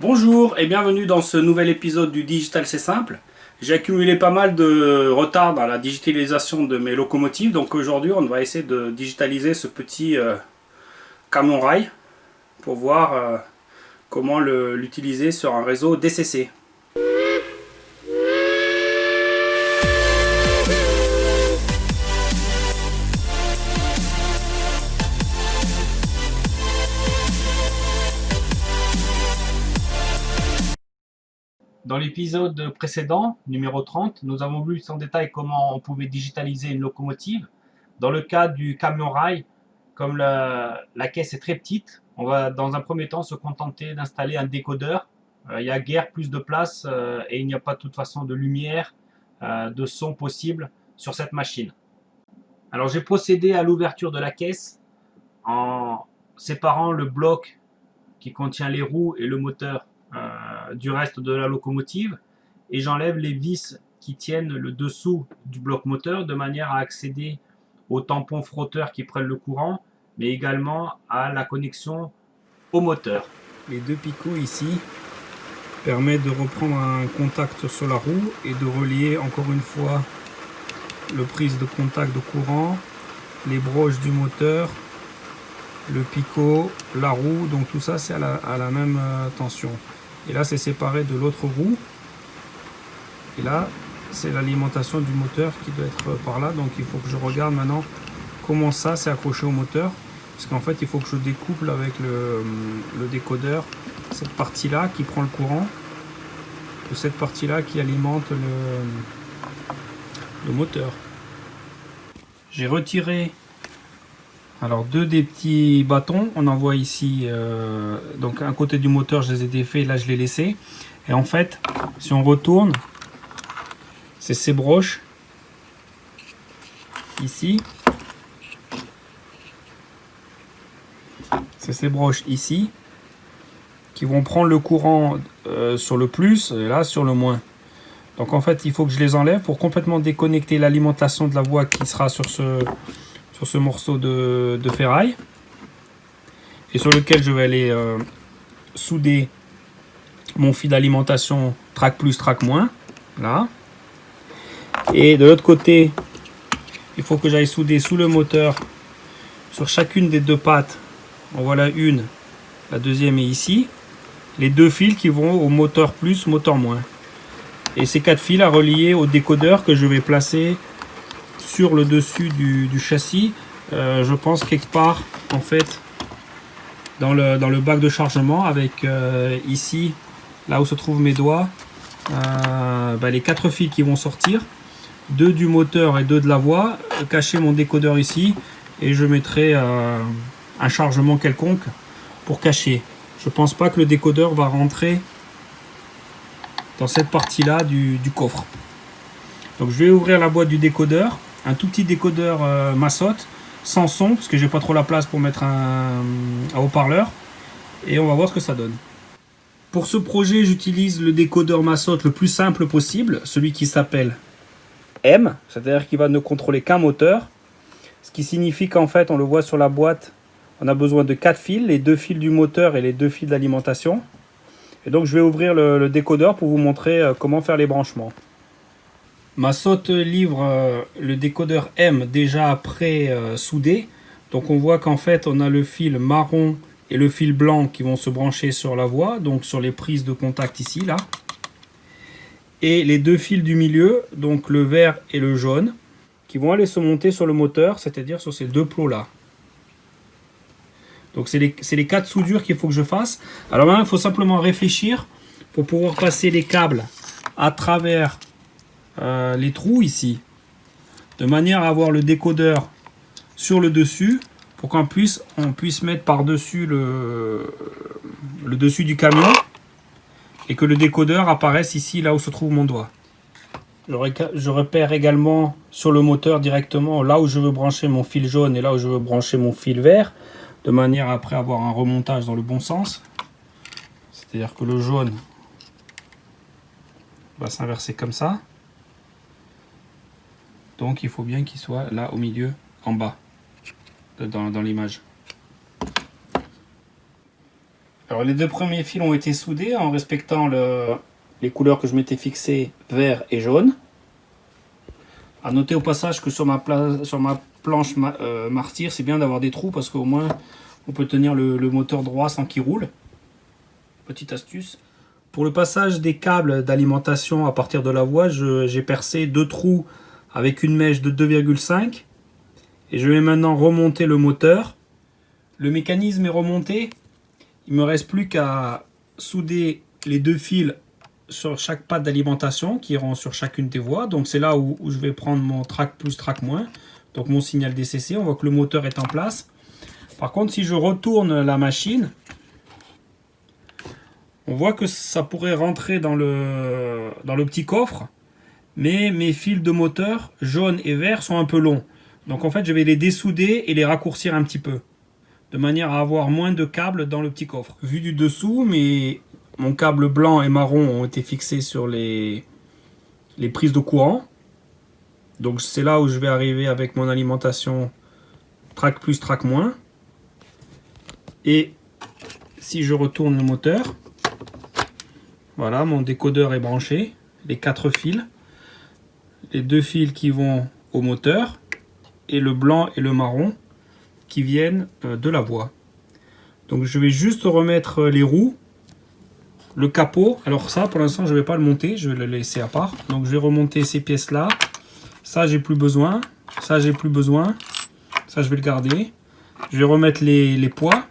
Bonjour et bienvenue dans ce nouvel épisode du Digital c'est simple. J'ai accumulé pas mal de retard dans la digitalisation de mes locomotives, donc aujourd'hui on va essayer de digitaliser ce petit camion rail pour voir comment l'utiliser sur un réseau DCC. Dans l'épisode précédent, numéro 30, nous avons vu en détail comment on pouvait digitaliser une locomotive. Dans le cas du camion rail, comme la caisse est très petite, on va dans un premier temps se contenter d'installer un décodeur. Il n'y a guère plus de place et il n'y a pas de toute façon de lumière, de son possible sur cette machine. Alors j'ai procédé à l'ouverture de la caisse en séparant le bloc qui contient les roues et le moteur du reste de la locomotive, et j'enlève les vis qui tiennent le dessous du bloc moteur de manière à accéder aux tampons frotteurs qui prennent le courant, mais également à la connexion au moteur. Les deux picots ici permettent de reprendre un contact sur la roue et de relier encore une fois le prise de contact de courant, les broches du moteur, le picot, la roue, donc tout ça c'est à la même tension. Et là c'est séparé de l'autre roue. Et là c'est l'alimentation du moteur qui doit être par là. Donc il faut que je regarde maintenant comment ça c'est accroché au moteur. Parce qu'en fait il faut que je découple avec le décodeur cette partie là qui prend le courant de cette partie là qui alimente le moteur. J'ai retiré alors deux des petits bâtons, on en voit ici, donc un côté du moteur je les ai défaits, là je les ai laissés. Et en fait, si on retourne, c'est ces broches, ici. C'est ces broches ici, qui vont prendre le courant sur le plus, et là sur le moins. Donc en fait, il faut que je les enlève pour complètement déconnecter l'alimentation de la voie qui sera sur ce morceau de ferraille et sur lequel je vais aller souder mon fil d'alimentation track plus track moins là, et de l'autre côté il faut que j'aille souder sous le moteur sur chacune des deux pattes. En voilà une, la deuxième est ici, les deux fils qui vont au moteur plus moteur moins, et ces quatre fils à relier au décodeur que je vais placer sur le dessus du châssis, je pense quelque part en fait dans le bac de chargement, avec ici là où se trouvent mes doigts, les quatre fils qui vont sortir, deux du moteur et deux de la voie, cacher mon décodeur ici, et je mettrai un chargement quelconque pour cacher. Je pense pas que le décodeur va rentrer dans cette partie là du coffre. Donc je vais ouvrir la boîte du décodeur, un tout petit décodeur Massot, sans son, parce que j'ai pas trop la place pour mettre un haut-parleur, et on va voir ce que ça donne. Pour ce projet, j'utilise le décodeur Massot le plus simple possible, celui qui s'appelle M, c'est-à-dire qu'il va ne contrôler qu'un moteur, ce qui signifie qu'en fait, on le voit sur la boîte, on a besoin de 4 fils, les 2 fils du moteur et les 2 fils d'alimentation. Et donc je vais ouvrir le décodeur pour vous montrer comment faire les branchements. Massot livre le décodeur M déjà pré-soudé. Donc on voit qu'en fait on a le fil marron et le fil blanc qui vont se brancher sur la voie, donc sur les prises de contact ici, là. Et les deux fils du milieu, donc le vert et le jaune, qui vont aller se monter sur le moteur, c'est-à-dire sur ces deux plots-là. Donc c'est les 4 soudures qu'il faut que je fasse. Alors maintenant il faut simplement réfléchir pour pouvoir passer les câbles à travers les trous ici, de manière à avoir le décodeur sur le dessus, pour qu'on puisse mettre par-dessus le dessus du camion, et que le décodeur apparaisse ici, là où se trouve mon doigt. Je repère également sur le moteur directement là où je veux brancher mon fil jaune et là où je veux brancher mon fil vert, de manière à après avoir un remontage dans le bon sens. C'est-à-dire que le jaune va s'inverser comme ça. Donc il faut bien qu'il soit là au milieu, en bas, dans l'image. Alors les deux premiers fils ont été soudés en respectant les couleurs que je m'étais fixées, vert et jaune. À noter au passage que sur ma planche martyr, c'est bien d'avoir des trous parce qu'au moins on peut tenir le moteur droit sans qu'il roule. Petite astuce. Pour le passage des câbles d'alimentation à partir de la voie, j'ai percé 2 trous avec une mèche de 2,5 et je vais maintenant remonter le moteur. Le mécanisme est remonté. Il me reste plus qu'à souder les 2 fils sur chaque patte d'alimentation qui iront sur chacune des voies. Donc c'est là où je vais prendre mon track plus, track moins. Donc mon signal DCC, on voit que le moteur est en place. Par contre, si je retourne la machine, on voit que ça pourrait rentrer dans le petit coffre, mais mes fils de moteur jaune et vert sont un peu longs. Donc en fait, je vais les dessouder et les raccourcir un petit peu, de manière à avoir moins de câbles dans le petit coffre. Vu du dessous, mon câble blanc et marron ont été fixés sur les prises de courant. Donc c'est là où je vais arriver avec mon alimentation track plus, track moins. Et si je retourne le moteur, voilà, mon décodeur est branché, les 4 fils, les 2 fils qui vont au moteur et le blanc et le marron qui viennent de la voie. Donc je vais juste remettre les roues, le capot. Alors ça pour l'instant je ne vais pas le monter, je vais le laisser à part. Donc je vais remonter ces pièces là. Ça j'ai plus besoin, ça j'ai plus besoin, ça je vais le garder. Je vais remettre les poids,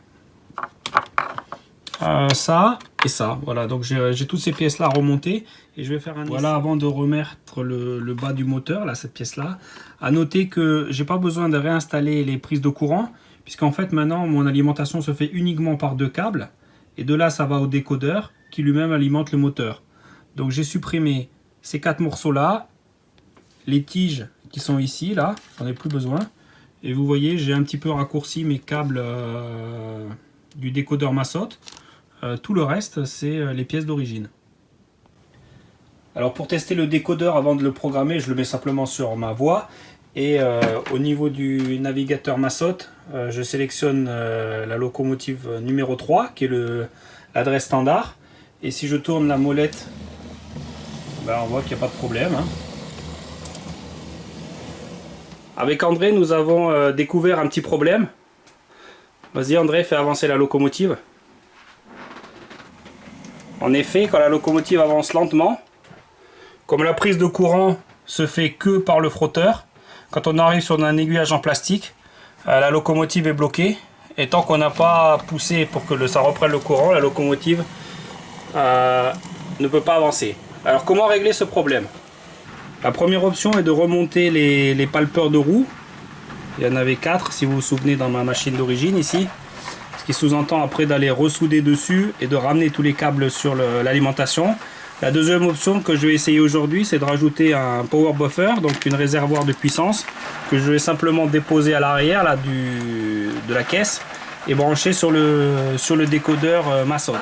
ça et ça. Voilà, donc j'ai toutes ces pièces là à remonter et je vais faire un voilà avant de remettre le bas du moteur, là cette pièce là. À noter que j'ai pas besoin de réinstaller les prises de courant puisqu'en fait maintenant mon alimentation se fait uniquement par 2 câbles et de là ça va au décodeur qui lui-même alimente le moteur. Donc j'ai supprimé ces 4 morceaux là, les tiges qui sont ici là, j'en ai plus besoin et vous voyez j'ai un petit peu raccourci mes câbles du décodeur Massot. Tout le reste c'est les pièces d'origine. Alors pour tester le décodeur avant de le programmer, je le mets simplement sur ma voie et au niveau du navigateur Massot, je sélectionne la locomotive numéro 3 qui est l'adresse standard et si je tourne la molette, ben on voit qu'il n'y a pas de problème. Avec André, nous avons découvert un petit problème. Vas-y André, fais avancer la locomotive. En effet, quand la locomotive avance lentement, comme la prise de courant se fait que par le frotteur, quand on arrive sur un aiguillage en plastique, la locomotive est bloquée. Et tant qu'on n'a pas poussé pour que ça reprenne le courant, la locomotive ne peut pas avancer. Alors comment régler ce problème? La première option est de remonter les palpeurs de roues. Il y en avait 4 si vous vous souvenez dans ma machine d'origine ici. Ce qui sous-entend après d'aller ressouder dessus et de ramener tous les câbles sur l'alimentation. La deuxième option que je vais essayer aujourd'hui, c'est de rajouter un power buffer, donc une réservoir de puissance que je vais simplement déposer à l'arrière là, de la caisse et brancher sur le décodeur Massot.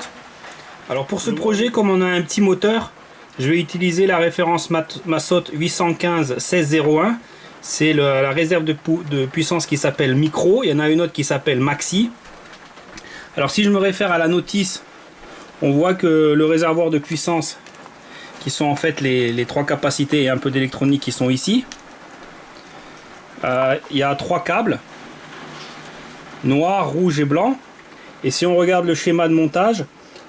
Alors pour ce projet, comme on a un petit moteur, je vais utiliser la référence Massot 815 1601. C'est la réserve de puissance qui s'appelle Micro. Il y en a une autre qui s'appelle Maxi. Alors si je me réfère à la notice, on voit que le réservoir de puissance, qui sont en fait les 3 capacités et un peu d'électronique qui sont ici, il y a 3 câbles, noir, rouge et blanc. Et si on regarde le schéma de montage,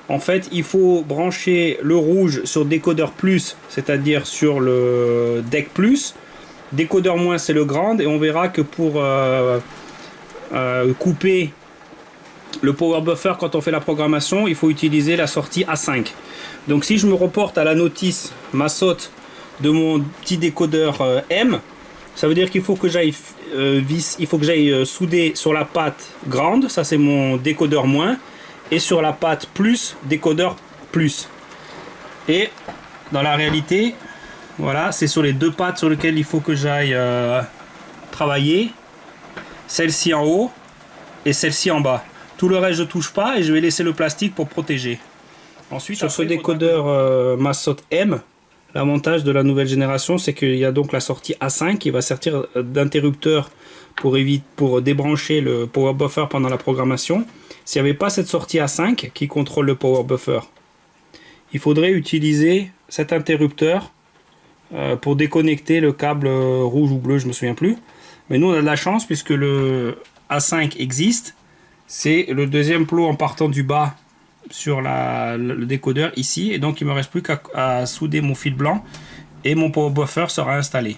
en fait il faut brancher le rouge sur décodeur plus, c'est-à-dire sur le deck plus, décodeur moins c'est le grand, et on verra que pour couper le power buffer quand on fait la programmation, il faut utiliser la sortie A5. Donc si je me reporte à la notice Massot de mon petit décodeur M, ça veut dire qu'il faut que j'aille souder sur la patte grande, ça c'est mon décodeur moins, et sur la patte plus, décodeur plus. Et dans la réalité, voilà, c'est sur les 2 pattes sur lesquelles il faut que j'aille travailler, celle-ci en haut et celle-ci en bas. Tout le reste je touche pas et je vais laisser le plastique pour protéger. Ensuite, sur ce décodeur Massot M, l'avantage de la nouvelle génération, c'est qu'il y a donc la sortie A5 qui va servir d'interrupteur pour débrancher le power buffer pendant la programmation. s'il n'y avait pas cette sortie A5 qui contrôle le power buffer, il faudrait utiliser cet interrupteur pour déconnecter le câble rouge ou bleu, je me souviens plus. Mais nous on a de la chance puisque le A5 existe. C'est le deuxième plot en partant du bas sur le décodeur ici, et donc il me reste plus qu'à souder mon fil blanc et mon power buffer sera installé.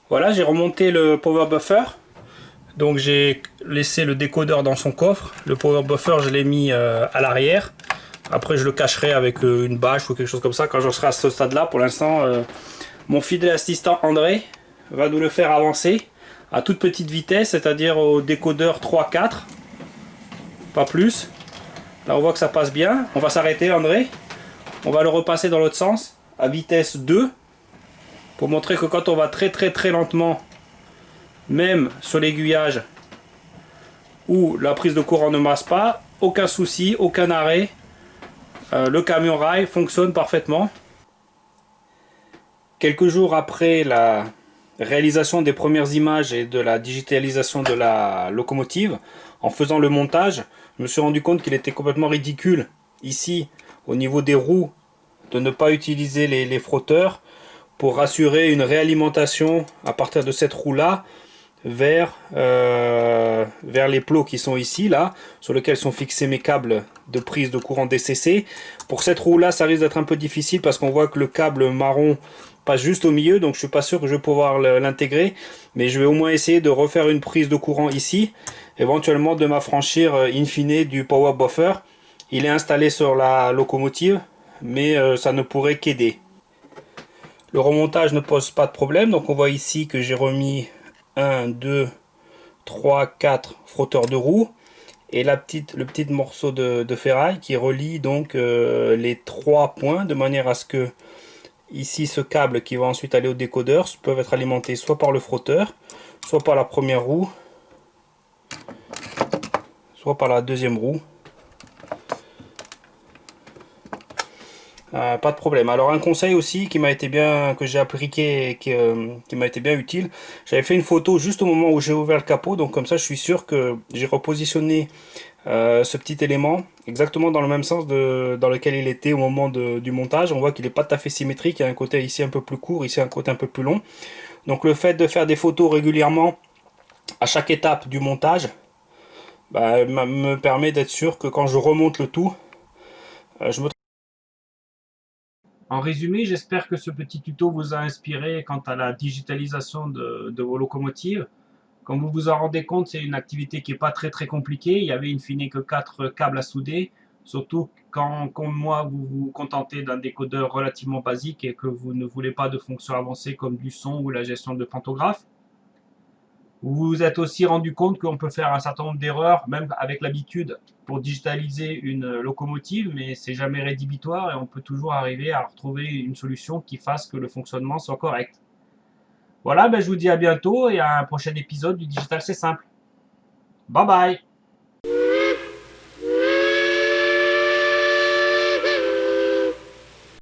Voilà, j'ai remonté le power buffer. Donc j'ai laissé le décodeur dans son coffre. Le power buffer, je l'ai mis à l'arrière. Après, je le cacherai avec une bâche ou quelque chose comme ça quand je serai à ce stade-là. Pour l'instant, mon fidèle assistant André va nous le faire avancer à toute petite vitesse, c'est-à-dire au décodeur 3-4. Pas plus. Là, on voit que ça passe bien. On va s'arrêter, André. On va le repasser dans l'autre sens, à vitesse 2. Pour montrer que quand on va très lentement, même sur l'aiguillage où la prise de courant ne masse pas, aucun souci, aucun arrêt. Le camion rail fonctionne parfaitement. Quelques jours après la réalisation des premières images et de la digitalisation de la locomotive, en faisant le montage, je me suis rendu compte qu'il était complètement ridicule ici au niveau des roues de ne pas utiliser les frotteurs pour assurer une réalimentation à partir de cette roue là vers les plots qui sont ici là, sur lesquels sont fixés mes câbles de prise de courant DCC. Pour cette roue là, ça risque d'être un peu difficile parce qu'on voit que le câble marron passe juste au milieu, donc je suis pas sûr que je vais pouvoir l'intégrer, mais je vais au moins essayer de refaire une prise de courant ici, éventuellement de m'affranchir in fine du power buffer. Il est installé sur la locomotive, mais ça ne pourrait qu'aider. Le remontage ne pose pas de problème, donc on voit ici que j'ai remis 1, 2, 3, 4 frotteurs de roues et le petit morceau de ferraille qui relie donc les 3 points de manière à ce que ici ce câble qui va ensuite aller au décodeur peut être alimenté soit par le frotteur, soit par la première roue, soit par la deuxième roue. Pas de problème. Alors un conseil aussi qui m'a été bien, que j'ai appliqué et qui m'a été bien utile, j'avais fait une photo juste au moment où j'ai ouvert le capot, donc comme ça je suis sûr que j'ai repositionné ce petit élément exactement dans le même sens dans lequel il était au moment du montage. On voit qu'il n'est pas tout à fait symétrique, il y a un côté ici un peu plus court, ici un côté un peu plus long. Donc le fait de faire des photos régulièrement à chaque étape du montage me permet d'être sûr que quand je remonte le tout, je me... En résumé, j'espère que ce petit tuto vous a inspiré quant à la digitalisation de vos locomotives. Comme vous vous en rendez compte, c'est une activité qui n'est pas très compliquée. Il y avait in fine que 4 câbles à souder. Surtout quand, comme moi, vous vous contentez d'un décodeur relativement basique et que vous ne voulez pas de fonctions avancées comme du son ou la gestion de pantographe. Vous vous êtes aussi rendu compte qu'on peut faire un certain nombre d'erreurs, même avec l'habitude, pour digitaliser une locomotive, mais c'est jamais rédhibitoire et on peut toujours arriver à retrouver une solution qui fasse que le fonctionnement soit correct. Voilà, je vous dis à bientôt et à un prochain épisode du Digital C'est Simple. Bye bye!